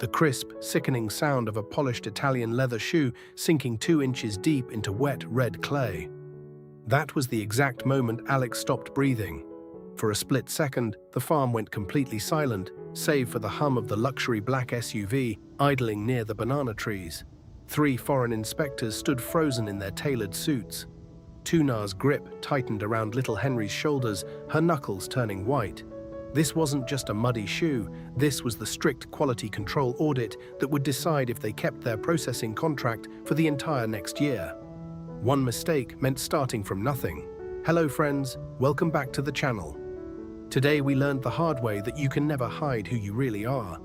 the crisp, sickening sound of a polished Italian leather shoe sinking 2 inches deep into wet, red clay. That was the exact moment Alex stopped breathing. For a split second, the farm went completely silent, save for the hum of the luxury black SUV idling near the banana trees. 3 foreign inspectors stood frozen in their tailored suits. Tu Na's grip tightened around little Henry's shoulders, her knuckles turning white. This wasn't just a muddy shoe, this was the strict quality control audit that would decide if they kept their processing contract for the entire next year. One mistake meant starting from nothing. Hello friends, welcome back to the channel. Today we learned the hard way that you can never hide who you really are.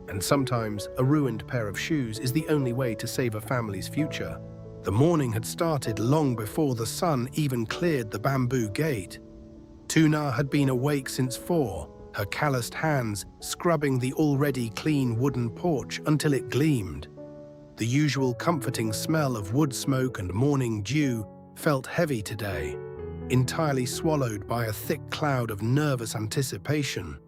And sometimes a ruined pair of shoes is the only way to save a family's future. The morning had started long before the sun even cleared the bamboo gate. Tu Na had been awake since 4, her calloused hands scrubbing the already clean wooden porch until it gleamed. The usual comforting smell of wood smoke and morning dew felt heavy today, entirely swallowed by a thick cloud of nervous anticipation.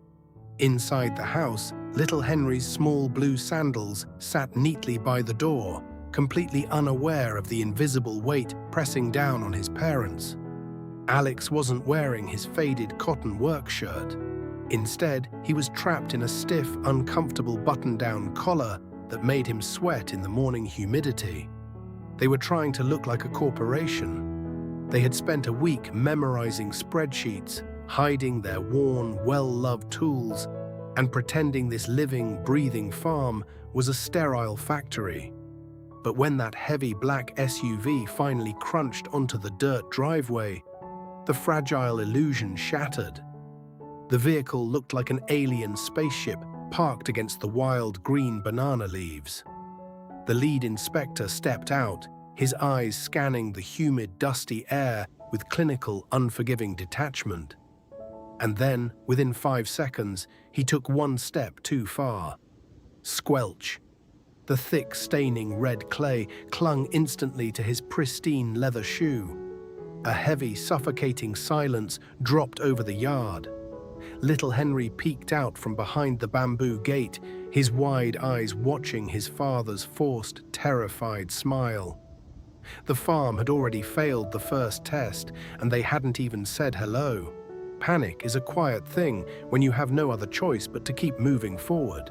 Inside the house, little Henry's small blue sandals sat neatly by the door, completely unaware of the invisible weight pressing down on his parents. Alex wasn't wearing his faded cotton work shirt. Instead, he was trapped in a stiff, uncomfortable button-down collar that made him sweat in the morning humidity. They were trying to look like a corporation. They had spent a week memorizing spreadsheets, hiding their worn, well-loved tools, and pretending this living, breathing farm was a sterile factory. But when that heavy black SUV finally crunched onto the dirt driveway, the fragile illusion shattered. The vehicle looked like an alien spaceship parked against the wild green banana leaves. The lead inspector stepped out, his eyes scanning the humid, dusty air with clinical, unforgiving detachment. And then, within 5 seconds, he took one step too far. Squelch. The thick, staining red clay clung instantly to his pristine leather shoe. A heavy, suffocating silence dropped over the yard. Little Henry peeked out from behind the bamboo gate, his wide eyes watching his father's forced, terrified smile. The farm had already failed the first test, and they hadn't even said hello. Panic is a quiet thing when you have no other choice but to keep moving forward.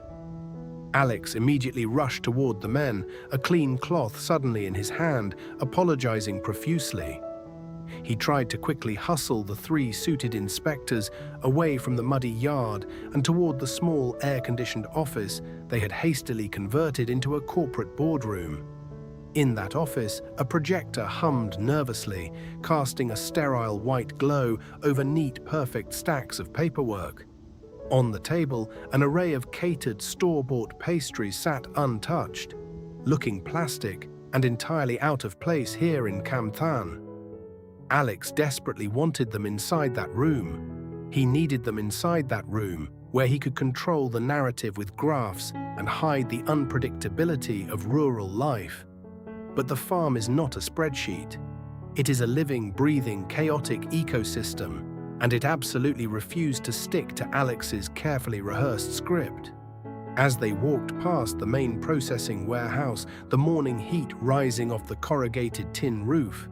Alex immediately rushed toward the men, a clean cloth suddenly in his hand, apologizing profusely. He tried to quickly hustle the 3 suited inspectors away from the muddy yard and toward the small air-conditioned office they had hastily converted into a corporate boardroom. In that office, a projector hummed nervously, casting a sterile white glow over neat, perfect stacks of paperwork. On the table, an array of catered, store-bought pastries sat untouched, looking plastic and entirely out of place here in Kamthan. Alex desperately wanted them inside that room. He needed them inside that room, where he could control the narrative with graphs and hide the unpredictability of rural life. But the farm is not a spreadsheet. It is a living, breathing, chaotic ecosystem, and it absolutely refused to stick to Alex's carefully rehearsed script. As they walked past the main processing warehouse, the morning heat rising off the corrugated tin roof,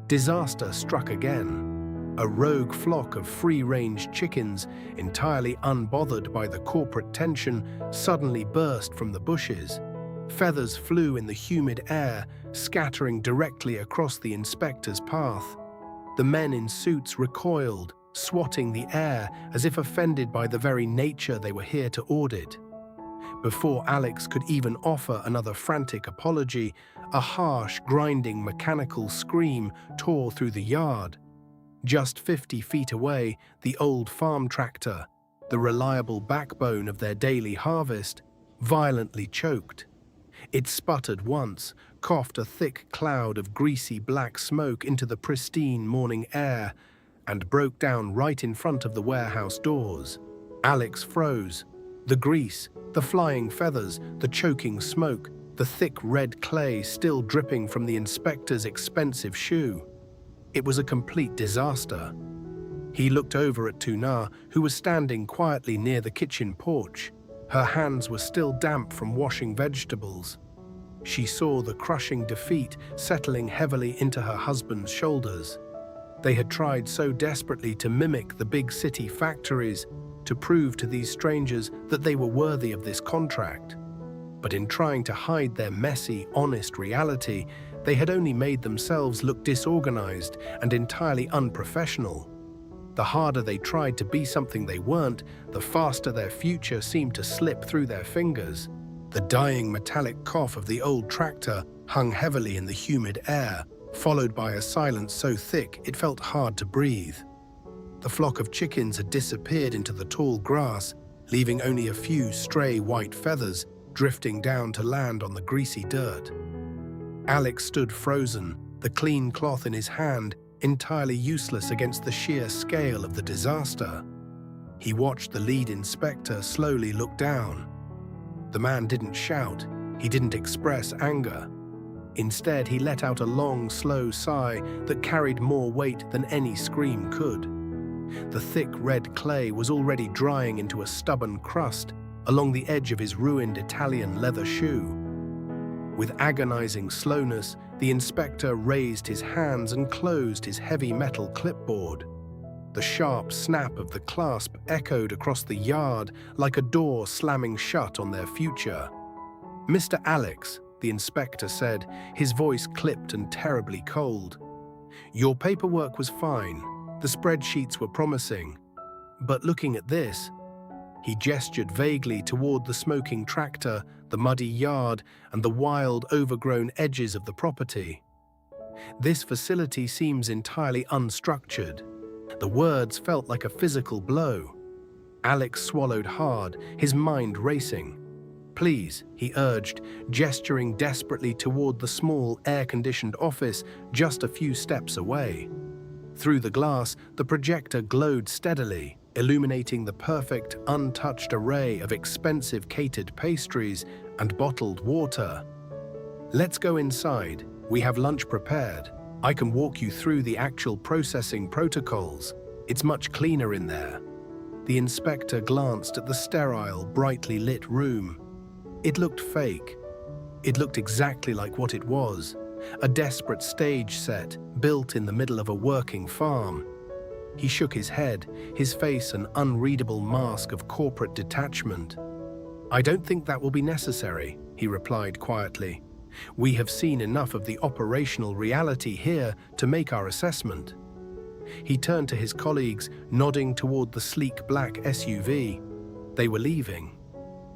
disaster struck again. A rogue flock of free-range chickens, entirely unbothered by the corporate tension, suddenly burst from the bushes. Feathers flew in the humid air, scattering directly across the inspector's path. The men in suits recoiled, swatting the air as if offended by the very nature they were here to audit. Before Alex could even offer another frantic apology, a harsh, grinding mechanical scream tore through the yard. Just 50 feet away, the old farm tractor, the reliable backbone of their daily harvest, violently choked. It sputtered once, coughed a thick cloud of greasy black smoke into the pristine morning air, and broke down right in front of the warehouse doors. Alex froze. The grease, the flying feathers, the choking smoke, the thick red clay still dripping from the inspector's expensive shoe. It was a complete disaster. He looked over at Tu Na, who was standing quietly near the kitchen porch. Her hands were still damp from washing vegetables. She saw the crushing defeat settling heavily into her husband's shoulders. They had tried so desperately to mimic the big city factories, to prove to these strangers that they were worthy of this contract. But in trying to hide their messy, honest reality, they had only made themselves look disorganized and entirely unprofessional. The harder they tried to be something they weren't, the faster their future seemed to slip through their fingers. The dying metallic cough of the old tractor hung heavily in the humid air, followed by a silence so thick it felt hard to breathe. The flock of chickens had disappeared into the tall grass, leaving only a few stray white feathers drifting down to land on the greasy dirt. Alex stood frozen, the clean cloth in his hand, entirely useless against the sheer scale of the disaster. He watched the lead inspector slowly look down. The man didn't shout, he didn't express anger. Instead, he let out a long, slow sigh that carried more weight than any scream could. The thick red clay was already drying into a stubborn crust along the edge of his ruined Italian leather shoe. With agonizing slowness, the inspector raised his hands and closed his heavy metal clipboard. The sharp snap of the clasp echoed across the yard like a door slamming shut on their future. "Mr. Alex," the inspector said, his voice clipped and terribly cold. "Your paperwork was fine. The spreadsheets were promising. But looking at this," he gestured vaguely toward the smoking tractor, the muddy yard, and the wild, overgrown edges of the property. "This facility seems entirely unstructured." The words felt like a physical blow. Alex swallowed hard, his mind racing. "Please," he urged, gesturing desperately toward the small, air-conditioned office just a few steps away. Through the glass, the projector glowed steadily, illuminating the perfect, untouched array of expensive catered pastries and bottled water. "Let's go inside. We have lunch prepared. I can walk you through the actual processing protocols. It's much cleaner in there." The inspector glanced at the sterile, brightly lit room. It looked fake. It looked exactly like what it was, a desperate stage set built in the middle of a working farm. He shook his head, his face an unreadable mask of corporate detachment. "I don't think that will be necessary," he replied quietly. "We have seen enough of the operational reality here to make our assessment." He turned to his colleagues, nodding toward the sleek black SUV. They were leaving.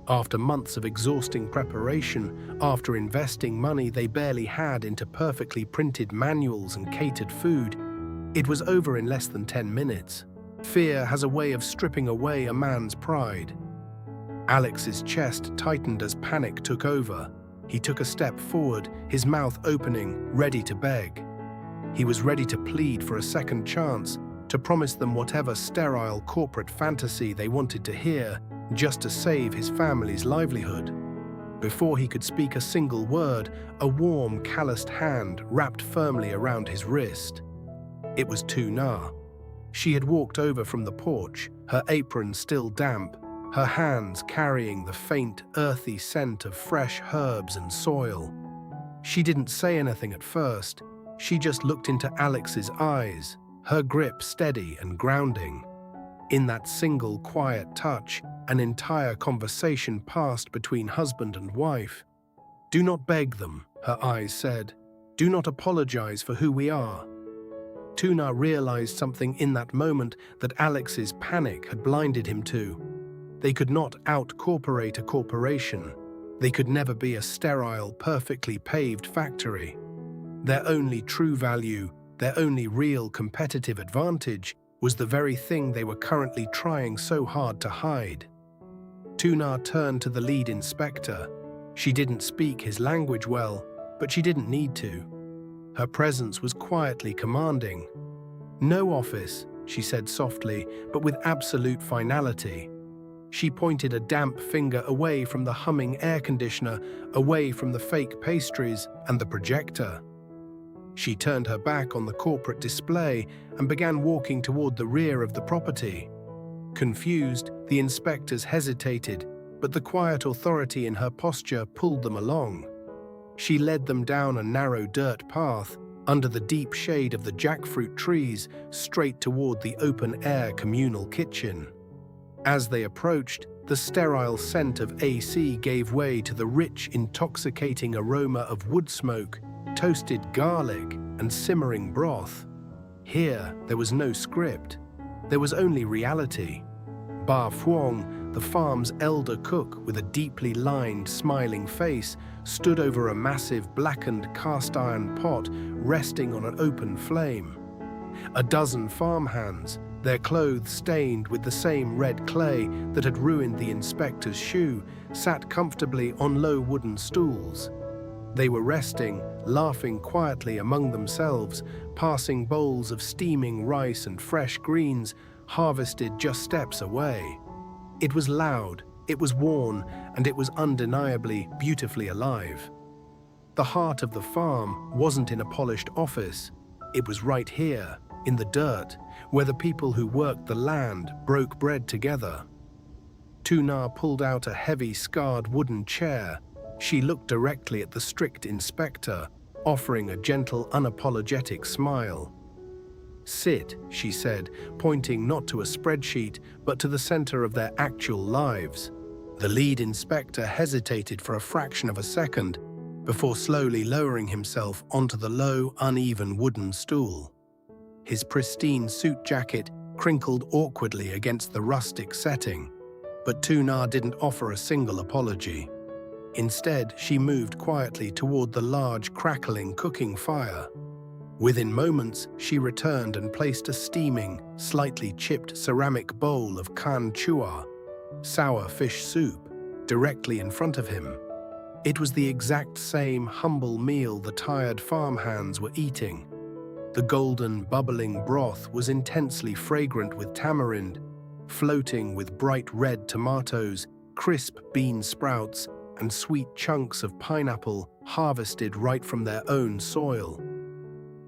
After months of exhausting preparation, after investing money they barely had into perfectly printed manuals and catered food, it was over in less than 10 minutes. Fear has a way of stripping away a man's pride. Alex's chest tightened as panic took over. He took a step forward, his mouth opening, ready to beg. He was ready to plead for a second chance, to promise them whatever sterile corporate fantasy they wanted to hear, just to save his family's livelihood. Before he could speak a single word, a warm, calloused hand wrapped firmly around his wrist. It was Tu Na. She had walked over from the porch, her apron still damp, her hands carrying the faint, earthy scent of fresh herbs and soil. She didn't say anything at first. She just looked into Alex's eyes, her grip steady and grounding. In that single quiet touch, an entire conversation passed between husband and wife. "Do not beg them," her eyes said. "Do not apologize for who we are." Tu Na realized something in that moment that Alex's panic had blinded him to. They could not out-corporate a corporation. They could never be a sterile, perfectly paved factory. Their only true value, their only real competitive advantage, was the very thing they were currently trying so hard to hide. Tu Na turned to the lead inspector. She didn't speak his language well, but she didn't need to. Her presence was quietly commanding. "No office," she said softly, but with absolute finality. She pointed a damp finger away from the humming air conditioner, away from the fake pastries and the projector. She turned her back on the corporate display and began walking toward the rear of the property. Confused, the inspectors hesitated, but the quiet authority in her posture pulled them along. She led them down a narrow dirt path, under the deep shade of the jackfruit trees, straight toward the open-air communal kitchen. As they approached, the sterile scent of AC gave way to the rich, intoxicating aroma of wood smoke, toasted garlic, and simmering broth. Here, there was no script. There was only reality. Ba Phuong, the farm's elder cook with a deeply lined, smiling face, stood over a massive blackened cast-iron pot resting on an open flame. A dozen farmhands, their clothes stained with the same red clay that had ruined the inspector's shoe, sat comfortably on low wooden stools. They were resting, laughing quietly among themselves, passing bowls of steaming rice and fresh greens, harvested just steps away. It was loud, it was worn, and it was undeniably beautifully alive. The heart of the farm wasn't in a polished office. It was right here, in the dirt, where the people who worked the land broke bread together. Tu Na pulled out a heavy, scarred wooden chair. She looked directly at the strict inspector, offering a gentle, unapologetic smile. "Sit," she said, pointing not to a spreadsheet, but to the center of their actual lives. The lead inspector hesitated for a fraction of a second before slowly lowering himself onto the low, uneven wooden stool. His pristine suit jacket crinkled awkwardly against the rustic setting, but Tu Na didn't offer a single apology. Instead, she moved quietly toward the large, crackling cooking fire. Within moments, she returned and placed a steaming, slightly chipped ceramic bowl of kan chua, sour fish soup, directly in front of him. It was the exact same humble meal the tired farmhands were eating. The golden, bubbling broth was intensely fragrant with tamarind, floating with bright red tomatoes, crisp bean sprouts, and sweet chunks of pineapple harvested right from their own soil.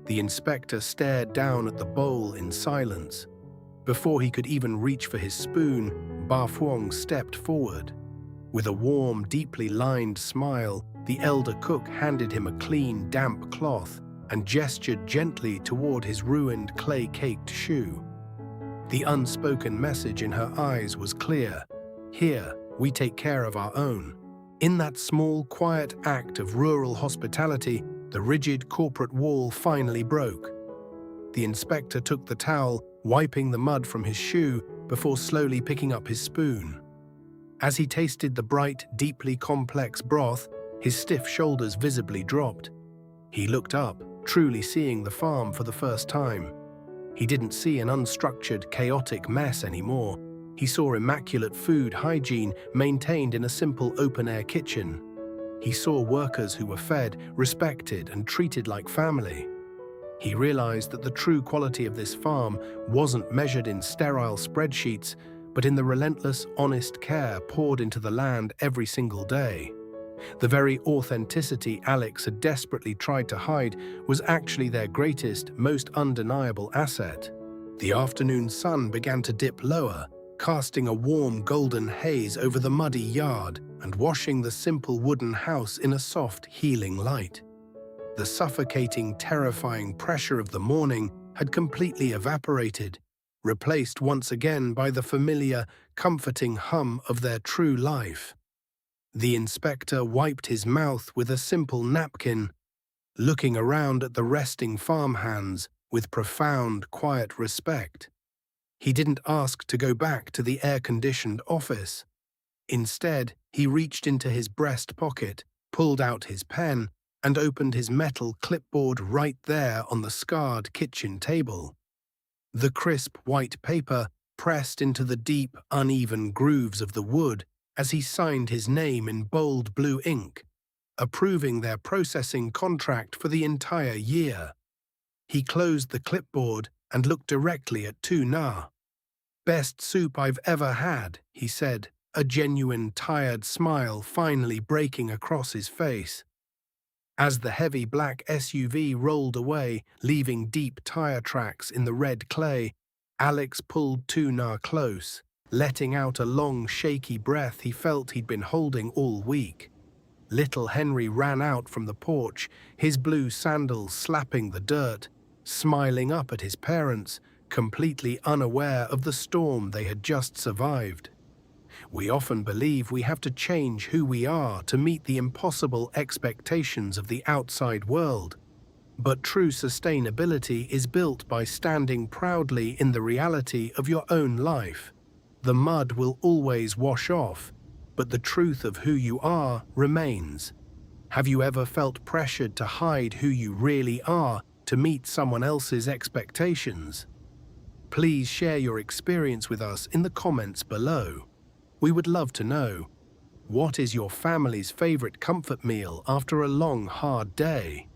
The inspector stared down at the bowl in silence. Before he could even reach for his spoon, Ba Phuong stepped forward. With a warm, deeply lined smile, the elder cook handed him a clean, damp cloth and gestured gently toward his ruined, clay-caked shoe. The unspoken message in her eyes was clear. Here, we take care of our own. In that small, quiet act of rural hospitality, the rigid corporate wall finally broke. The inspector took the towel, wiping the mud from his shoe before slowly picking up his spoon. As he tasted the bright, deeply complex broth, his stiff shoulders visibly dropped. He looked up, truly seeing the farm for the first time. He didn't see an unstructured, chaotic mess anymore. He saw immaculate food hygiene maintained in a simple open-air kitchen. He saw workers who were fed, respected, and treated like family. He realized that the true quality of this farm wasn't measured in sterile spreadsheets, but in the relentless, honest care poured into the land every single day. The very authenticity Alex had desperately tried to hide was actually their greatest, most undeniable asset. The afternoon sun began to dip lower, casting a warm golden haze over the muddy yard and washing the simple wooden house in a soft, healing light. The suffocating, terrifying pressure of the morning had completely evaporated, replaced once again by the familiar, comforting hum of their true life. The inspector wiped his mouth with a simple napkin, looking around at the resting farmhands with profound, quiet respect. He didn't ask to go back to the air-conditioned office. Instead, he reached into his breast pocket, pulled out his pen, and opened his metal clipboard right there on the scarred kitchen table. The crisp white paper pressed into the deep, uneven grooves of the wood as he signed his name in bold blue ink, approving their processing contract for the entire year. He closed the clipboard and looked directly at Tu Na. "Best soup I've ever had," he said, a genuine, tired smile finally breaking across his face. As the heavy black SUV rolled away, leaving deep tire tracks in the red clay, Alex pulled Tu Na close, letting out a long, shaky breath he felt he'd been holding all week. Little Henry ran out from the porch, his blue sandals slapping the dirt, smiling up at his parents, completely unaware of the storm they had just survived. We often believe we have to change who we are to meet the impossible expectations of the outside world. But true sustainability is built by standing proudly in the reality of your own life. The mud will always wash off, but the truth of who you are remains. Have you ever felt pressured to hide who you really are to meet someone else's expectations? Please share your experience with us in the comments below. We would love to know. What is your family's favorite comfort meal after a long, hard day?